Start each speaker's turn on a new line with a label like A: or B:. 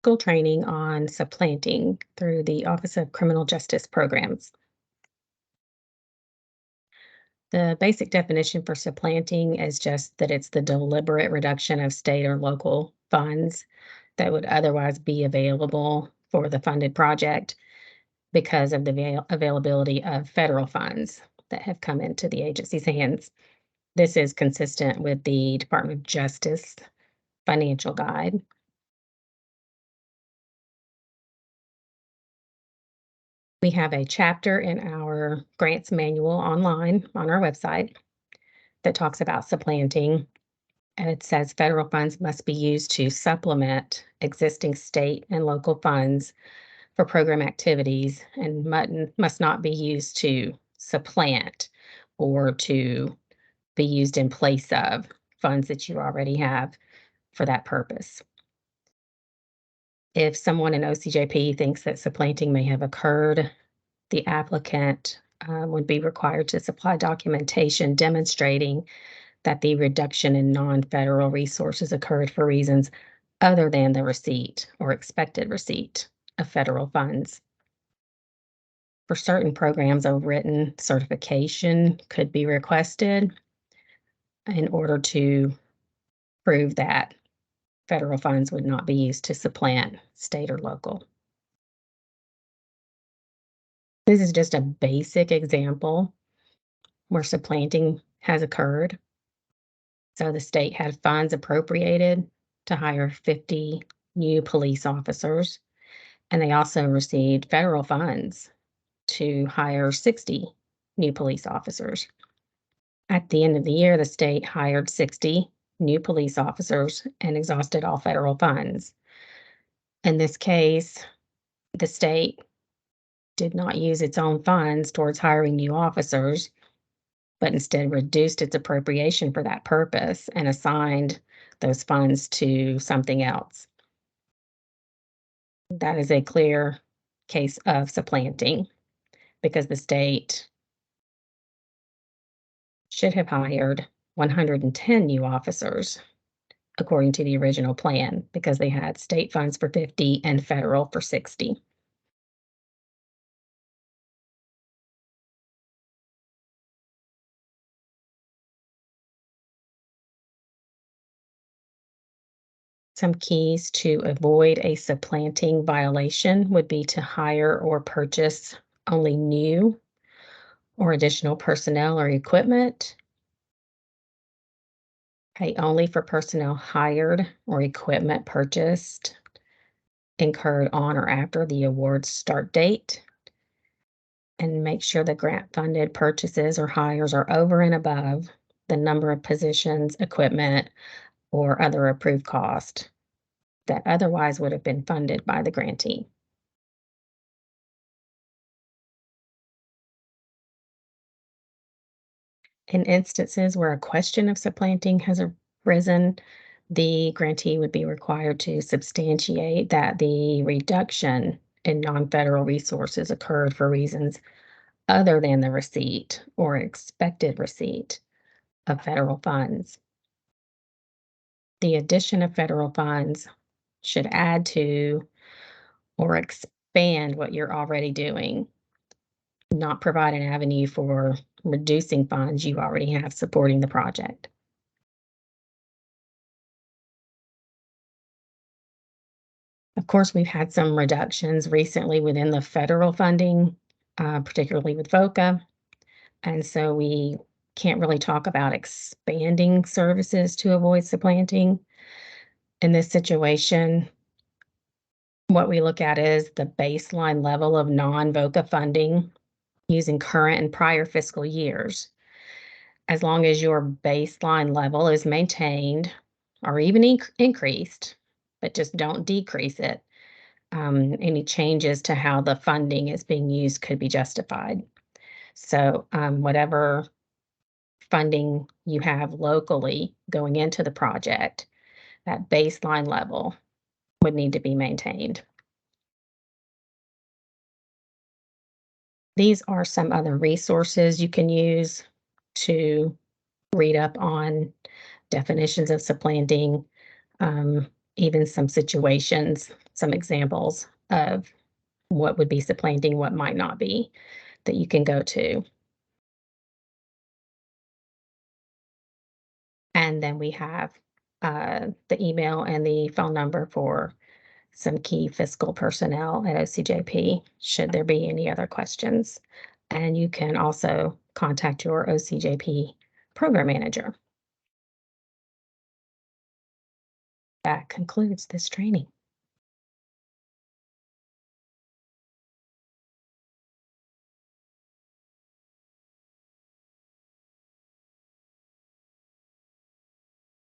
A: Fiscal training on supplanting through the Office of Criminal Justice Programs. The basic definition for supplanting is just that it's the deliberate reduction of state or local funds that would otherwise be available for the funded project because of the availability of federal funds that have come into the agency's hands. This is consistent with the Department of Justice financial guide. We have a chapter in our grants manual online on our website that talks about supplanting, and it says federal funds must be used to supplement existing state and local funds for program activities and must not be used to supplant or to be used in place of funds that you already have for that purpose. If someone in OCJP thinks that supplanting may have occurred, the applicant would be required to supply documentation demonstrating that the reduction in non-federal resources occurred for reasons other than the receipt or expected receipt of federal funds. For certain programs, a written certification could be requested in order to prove that federal funds would not be used to supplant state or local. This is just a basic example where supplanting has occurred. So the state had funds appropriated to hire 50 new police officers, and they also received federal funds to hire 60 new police officers. At the end of the year, the state hired 60 new police officers and exhausted all federal funds. In this case, the state did not use its own funds towards hiring new officers, but instead reduced its appropriation for that purpose and assigned those funds to something else. That is a clear case of supplanting because the state should have hired 110 new officers according to the original plan because they had state funds for 50 and federal for 60. Some keys to avoid a supplanting violation would be to hire or purchase only new or additional personnel or equipment, pay only for personnel hired or equipment purchased, incurred on or after the award's start date, and make sure the grant-funded purchases or hires are over and above the number of positions, equipment, or other approved cost that otherwise would have been funded by the grantee. In instances where a question of supplanting has arisen, the grantee would be required to substantiate that the reduction in non-federal resources occurred for reasons other than the receipt or expected receipt of federal funds. The addition of federal funds should add to or expand what you're already doing, not provide an avenue for reducing funds you already have supporting the project. Of course, we've had some reductions recently within the federal funding, particularly with VOCA, and so we can't really talk about expanding services to avoid supplanting. In this situation, what we look at is the baseline level of non-VOCA funding using current and prior fiscal years. As long as your baseline level is maintained or even increased, but just don't decrease it, any changes to how the funding is being used could be justified. So whatever funding you have locally going into the project, that baseline level would need to be maintained. These are some other resources you can use to read up on definitions of supplanting. even some situations, some examples of what would be supplanting, what might not be, that you can go to. And then we have the email and the phone number for some key fiscal personnel at OCJP, should there be any other questions. And you can also contact your OCJP program manager. That concludes this training.